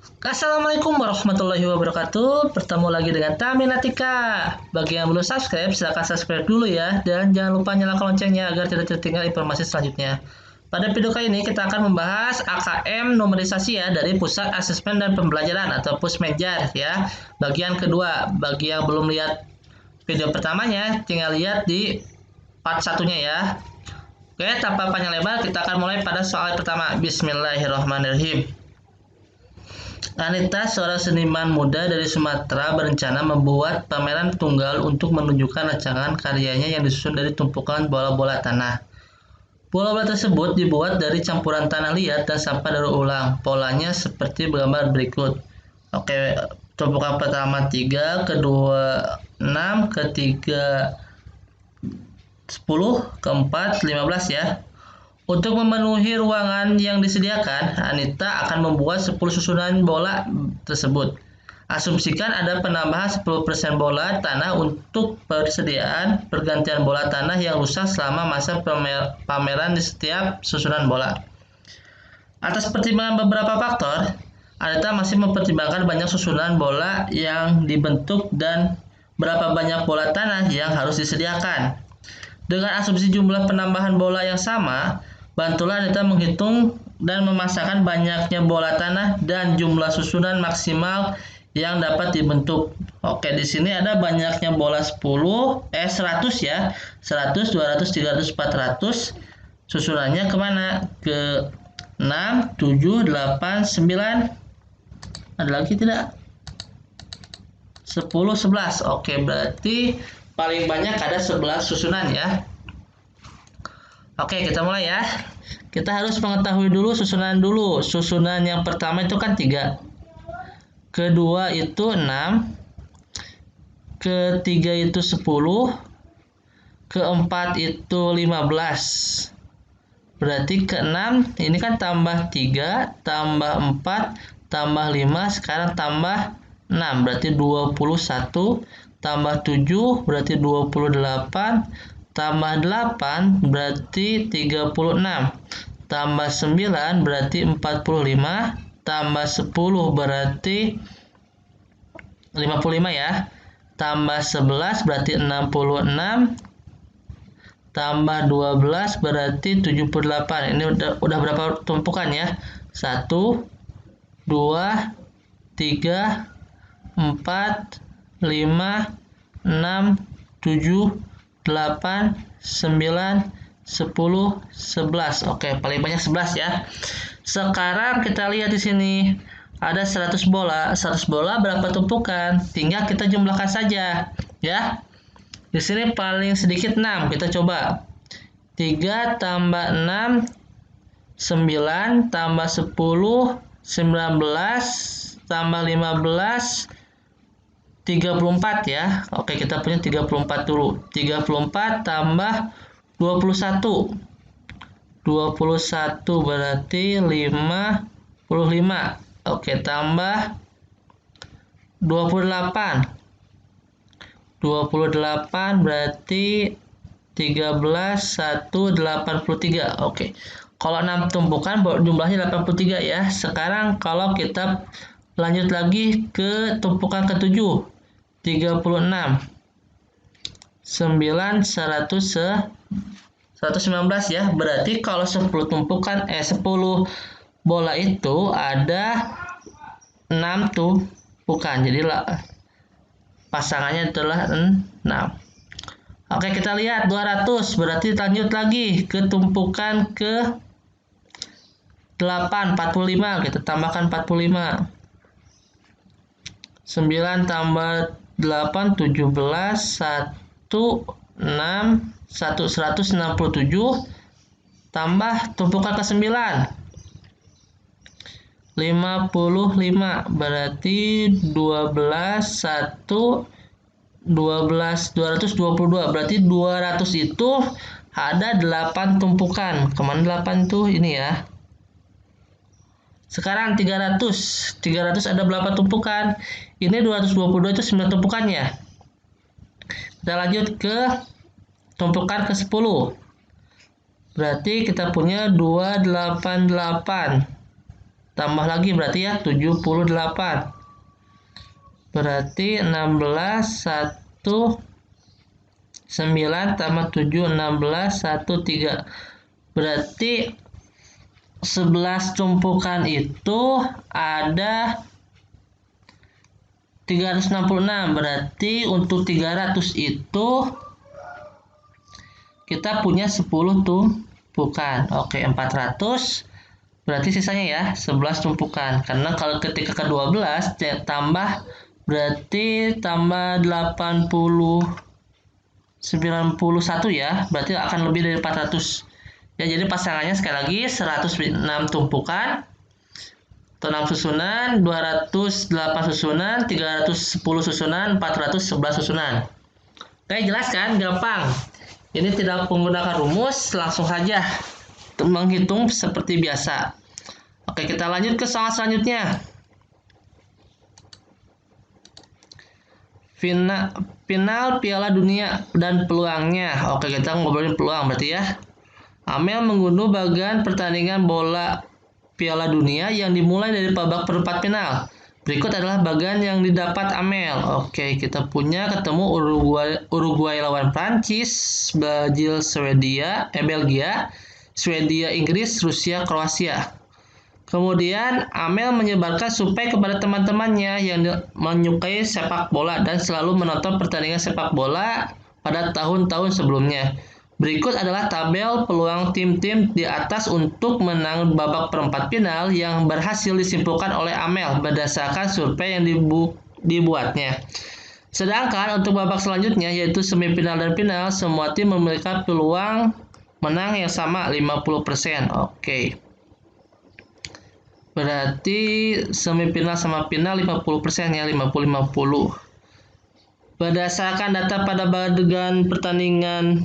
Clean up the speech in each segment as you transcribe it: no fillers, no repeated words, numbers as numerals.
Assalamualaikum warahmatullahi wabarakatuh. Bertemu lagi dengan Tami Natika. Bagi yang belum subscribe, silahkan subscribe dulu ya. Dan jangan lupa nyalakan loncengnya agar tidak tertinggal informasi selanjutnya. Pada video kali ini kita akan membahas AKM numerisasi ya dari Pusat Asesmen dan Pembelajaran atau Pusmenjar ya. Bagian kedua, bagi yang belum lihat video pertamanya, tinggal lihat di part satunya ya. Oke, tanpa panjang lebar, kita akan mulai pada soal pertama. Bismillahirrahmanirrahim. Anita, seorang seniman muda dari Sumatera, berencana membuat pameran tunggal untuk menunjukkan rancangan karyanya yang disusun dari tumpukan bola-bola tanah. Bola-bola tersebut dibuat dari campuran tanah liat dan sampah daur ulang. Polanya seperti bergambar berikut. Oke, tumpukan pertama 3, kedua 6, ketiga 10, keempat 15 ya. Untuk memenuhi ruangan yang disediakan, Anita akan membuat 10 susunan bola tersebut. Asumsikan ada penambahan 10% bola tanah untuk persediaan pergantian bola tanah yang rusak selama masa pameran di setiap susunan bola. Atas pertimbangan beberapa faktor, Anita masih mempertimbangkan banyak susunan bola yang dibentuk dan berapa banyak bola tanah yang harus disediakan. Dengan asumsi jumlah penambahan bola yang sama, bantulah Anita menghitung dan memasangkan banyaknya bola tanah dan jumlah susunan maksimal yang dapat dibentuk. Oke, di sini ada banyaknya bola 100 ya. 100, 200, 300, 400. Susunannya kemana? Ke 6, 7, 8, 9. Ada lagi tidak? 10, 11. Oke, berarti paling banyak ada 11 susunan ya. Oke, kita mulai ya. Kita harus mengetahui dulu susunan dulu. Susunan yang pertama itu kan 3. Kedua itu 6. Ketiga itu 10. Keempat itu 15. Berarti ke-6 ini kan tambah 3, tambah 4, tambah 5, sekarang tambah 6. Berarti 21. Tambah 7 berarti 28. Tambah 8 berarti 36. Tambah 9 berarti 45. Tambah 10 berarti 55 ya. Tambah 11 berarti 66. Tambah 12 berarti 78. Ini udah berapa tumpukan ya? 1, 2, 3, 4, 5, 6, 7, 8, 9, 10, 11. Oke, paling banyak 11 ya. Sekarang kita lihat di sini. Ada 100 bola. 100 bola berapa tumpukan? Tinggal kita jumlahkan saja, ya. Di sini paling sedikit 6. Kita coba. 3 tambah 6 9 tambah 10 19 tambah 15 34 ya. Oke, kita punya 34 dulu. 34 tambah 21. 21 berarti 55. Oke, tambah 28. 28 berarti 13 1 83. Oke. Kalau 6 tumpukan jumlahnya 83 ya. Sekarang kalau kita lanjut lagi ke tumpukan ke-7. 36. 9 119 ya. Berarti kalau 10 bola itu ada 6 tumpukan. Jadi pasangannya adalah 6. Oke, kita lihat 200. Berarti lanjut lagi ke tumpukan ke 8 45. Kita tambahkan 45. 9 tambah 8 17 1 6 1 167 tambah tumpukan ke 9 55 berarti 12 1 12 222 berarti 200 itu ada 8 tumpukan. Kemana 8 tuh? Ini ya. Sekarang 300 ada berapa tumpukan? Ini 222 itu 9 tumpukannya. Kita lanjut ke tumpukan ke-10. Berarti kita punya 288. tambah lagi berarti ya 78. Berarti 16, 1, 9 tambah 7, 16, 1, 3. Berarti 11 tumpukan itu ada 366. Berarti untuk 300 itu kita punya 10 tumpukan. Oke, 400. Berarti sisanya ya 11 tumpukan. Karena kalau ketika ke-12 tambah berarti tambah 80 91 ya. Berarti akan lebih dari 400. Ya, jadi pasangannya sekali lagi 106 tumpukan atau 6 susunan, 208 susunan, 310 susunan, 411 susunan. Oke, jelas kan? Gampang. Ini tidak menggunakan rumus, langsung saja menghitung seperti biasa. Oke, kita lanjut ke soal selanjutnya. Final Piala Dunia dan peluangnya. Oke, kita ngobrolin peluang berarti ya. Amel mengunduh bagian pertandingan bola Piala Dunia yang dimulai dari babak perempat final. Berikut adalah bagian yang didapat Amel. Oke, kita punya ketemu Uruguay lawan Prancis, Belgia, Swedia, Inggris, Rusia, Kroasia. Kemudian Amel menyebarkan survei kepada teman-temannya yang menyukai sepak bola dan selalu menonton pertandingan sepak bola pada tahun-tahun sebelumnya. Berikut adalah tabel peluang tim-tim di atas untuk menang babak perempat final yang berhasil disimpulkan oleh Amel berdasarkan survei yang dibuatnya. Sedangkan untuk babak selanjutnya yaitu semifinal dan final, semua tim memiliki peluang menang yang sama 50%. Oke. Berarti semifinal sama final 50% ya, 50-50. Berdasarkan data pada bagian pertandingan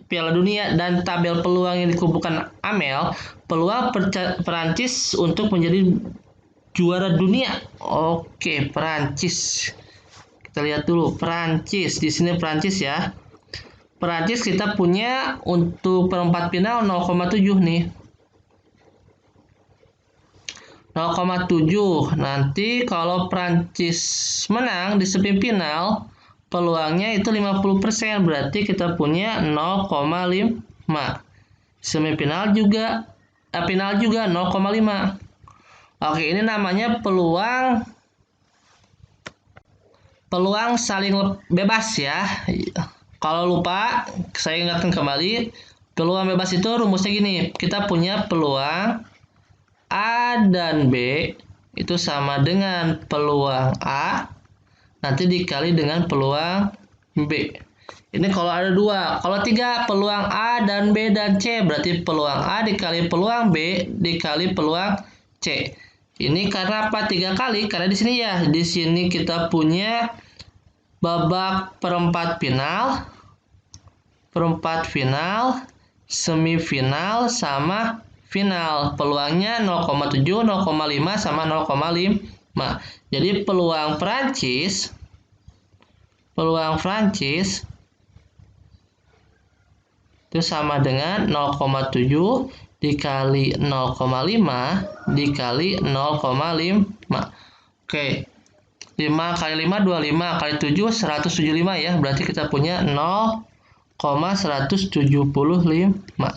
Piala Dunia dan tabel peluang yang dikumpulkan Amel, peluang Perancis untuk menjadi juara dunia. Oke, Perancis. Kita lihat dulu Perancis. Di sini Perancis ya. Perancis kita punya untuk perempat final 0,7 nih. 0,7. Nanti kalau Perancis menang di semifinal, peluangnya itu 50%, berarti kita punya 0,5. Semifinal juga, final juga 0,5. Oke, ini namanya peluang saling bebas ya. Kalau lupa, saya ingatkan kembali, peluang bebas itu rumusnya gini. Kita punya peluang A dan B itu sama dengan peluang A nanti dikali dengan peluang B. Ini kalau ada 2. Kalau 3, peluang A dan B dan C, berarti peluang A dikali peluang B dikali peluang C. Ini karena apa 3 kali? Karena di sini ya, di sini kita punya babak perempat final, semifinal sama final. Peluangnya 0,7, 0,5 sama 0,5. Jadi peluang Prancis itu sama dengan 0,7 dikali 0,5 dikali 0,5. Oke. 5 kali 5 25 kali 7 175 ya. Berarti kita punya 0,175.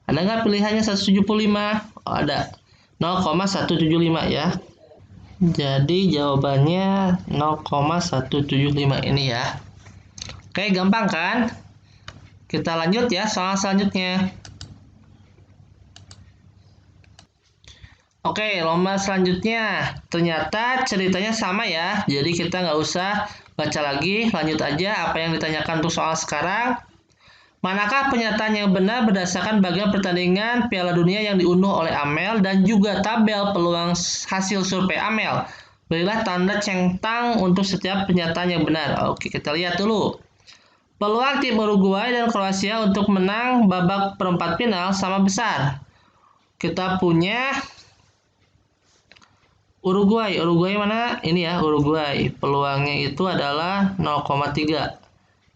Ada nggak pilihannya 175? Oh, ada. 0,175 ya. Jadi jawabannya 0,175 ini ya. Oke, gampang kan? Kita lanjut ya soal selanjutnya. Oke, lomba selanjutnya. Ternyata ceritanya sama ya. Jadi kita nggak usah baca lagi. Lanjut aja apa yang ditanyakan untuk soal sekarang. Manakah pernyataan yang benar berdasarkan bagian pertandingan Piala Dunia yang diunduh oleh Amel dan juga tabel peluang hasil survei Amel? Berilah tanda centang untuk setiap pernyataan yang benar. Oke, kita lihat dulu. Peluang tim Uruguay dan Kroasia untuk menang babak perempat final sama besar. Kita punya Uruguay. Uruguay mana? Ini ya, Uruguay. Peluangnya itu adalah 0,3.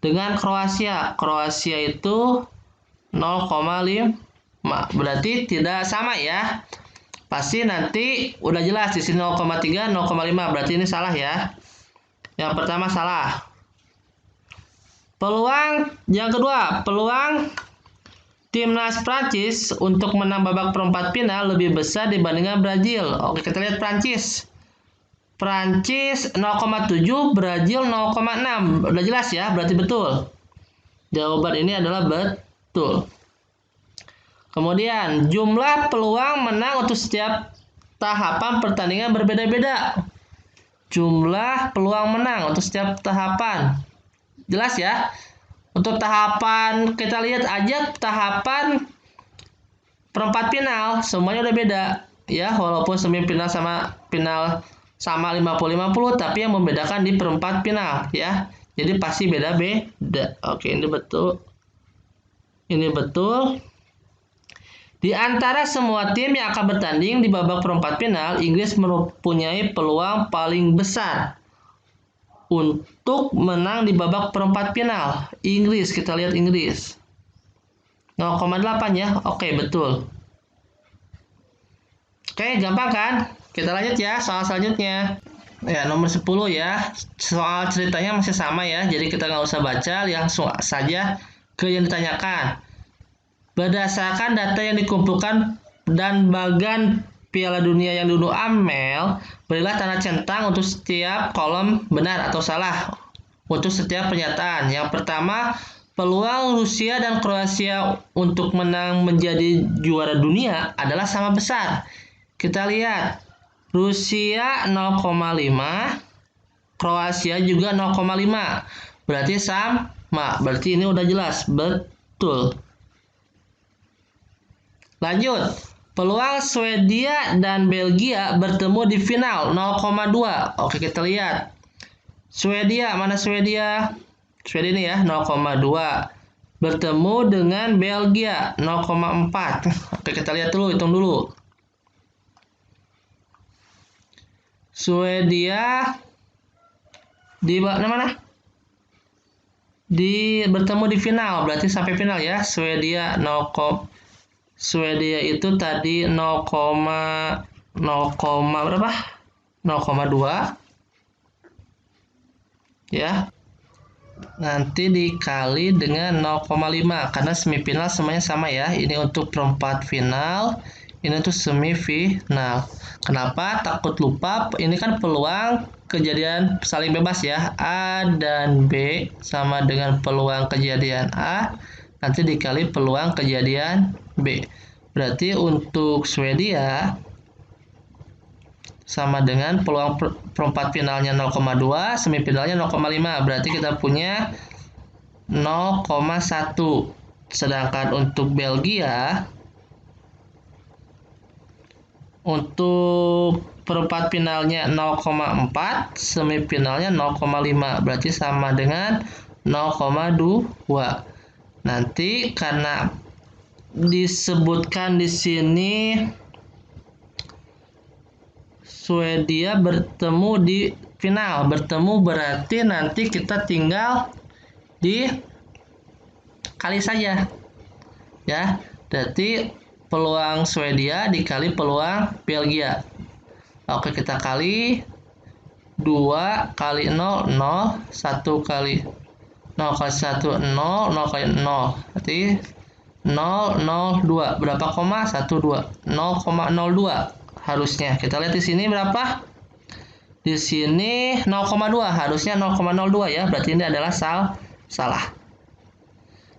Dengan Kroasia itu 0,5. Berarti tidak sama ya. Pasti nanti udah jelas di sini 0,3, 0,5. Berarti ini salah ya. Yang pertama salah. Peluang yang kedua, peluang timnas Prancis untuk menang babak perempat final lebih besar dibandingkan Brazil. Oke, kita lihat Prancis. Prancis 0,7, Brazil 0,6. Udah jelas ya, berarti betul. Jawaban ini adalah betul. Kemudian, jumlah peluang menang untuk setiap tahapan pertandingan berbeda-beda. Jumlah peluang menang untuk setiap tahapan. Jelas ya? Untuk tahapan, kita lihat aja tahapan perempat final, semuanya udah beda. Ya, walaupun semifinal sama final sama 50-50, tapi yang membedakan di perempat final ya. Jadi pasti beda-beda. Oke, ini betul. Ini betul. Di antara semua tim yang akan bertanding di babak perempat final, Inggris mempunyai peluang paling besar untuk menang di babak perempat final. Inggris, kita lihat Inggris. 0,8 ya. Oke, betul. Oke, gampang kan? Kita lanjut ya, soal selanjutnya. Ya, nomor 10 ya. Soal ceritanya masih sama ya, jadi kita nggak usah baca, langsung saja ke yang ditanyakan. Berdasarkan data yang dikumpulkan dan bagan Piala Dunia yang diunduh Amel, berilah tanda centang untuk setiap kolom benar atau salah untuk setiap pernyataan. Yang pertama, peluang Rusia dan Kroasia untuk menang menjadi juara dunia adalah sama besar. Kita lihat, Rusia 0,5, Kroasia juga 0,5. Berarti sama. Berarti ini udah jelas, betul. Lanjut, peluang Swedia dan Belgia bertemu di final 0,2. Oke, kita lihat. Swedia, mana Swedia? Swedia ini ya, 0,2. Bertemu dengan Belgia 0,4. Oke, kita lihat dulu, hitung dulu. Swedia di mana? Bertemu di final, berarti sampai final ya. Swedia 0, Swedia itu tadi 0, berapa? 0,2 ya. Nanti dikali dengan 0,5 karena semifinal semuanya sama ya. Ini untuk perempat final, ini untuk semifinal. Kenapa? Takut lupa, ini kan peluang kejadian saling bebas ya. A dan B sama dengan peluang kejadian A, nanti dikali peluang kejadian B. Berarti untuk Swedia sama dengan peluang perempat finalnya 0,2, semifinalnya 0,5. Berarti kita punya 0,1. Sedangkan untuk Belgia, untuk perempat finalnya 0,4, semifinalnya 0,5. Berarti sama dengan 0,2. Nanti karena disebutkan di sini Swedia bertemu di final, bertemu berarti nanti kita tinggal dikali saja ya. Berarti peluang Swedia dikali peluang Belgia. Oke, kita kali 2 kali 0, 0, 1 kali 0 kali 1, 0, 0 kali 0. Berarti 0,02. Berapa koma? 12. 0,02 harusnya. Kita lihat di sini berapa? Di sini 0,2. Harusnya 0,02 ya. Berarti ini adalah salah.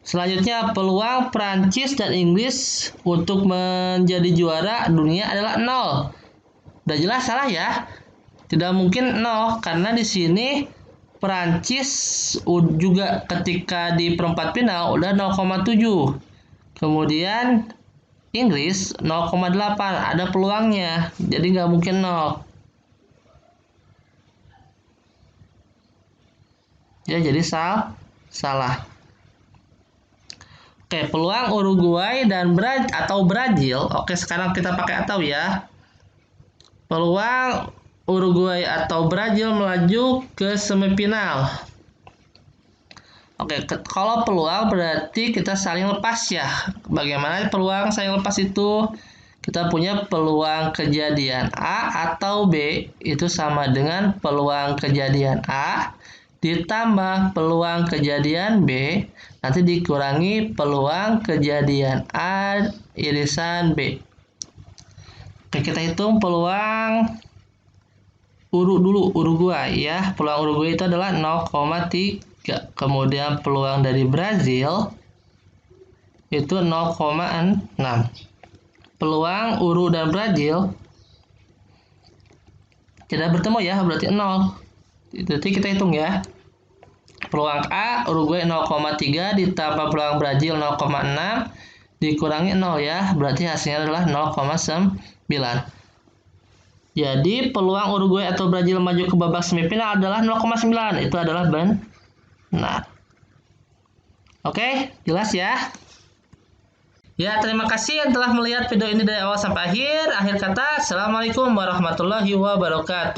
Selanjutnya, peluang Prancis dan Inggris untuk menjadi juara dunia adalah 0. Udah jelas salah ya. Tidak mungkin 0 karena di sini Prancis juga ketika di perempat final udah 0,7. Kemudian Inggris 0,8, ada peluangnya, jadi nggak mungkin 0. Ya, jadi salah. Oke, peluang Uruguay dan Brazil. Oke, sekarang kita pakai atau ya. Peluang Uruguay atau Brazil melaju ke semifinal. Oke, kalau peluang berarti kita saling lepas ya. Bagaimana peluang saling lepas itu? kita punya peluang kejadian A atau B itu sama dengan peluang kejadian A ditambah peluang kejadian B, nanti dikurangi peluang kejadian A irisan B. Oke, kita hitung peluang Uruguay ya. Peluang Uruguay itu adalah 0,3. Kemudian peluang dari Brazil itu 0,6. Peluang dan Brazil tidak bertemu ya, berarti 0. Jadi kita hitung ya. Peluang A Uruguay 0,3 ditambah peluang Brazil 0,6 dikurangi 0 ya, berarti hasilnya adalah 0,9. Jadi peluang Uruguay atau Brazil maju ke babak semifinal adalah 0,9. Itu adalah benar. Oke, jelas ya? Ya, terima kasih yang telah melihat video ini dari awal sampai akhir. Akhir kata, Assalamualaikum warahmatullahi wabarakatuh.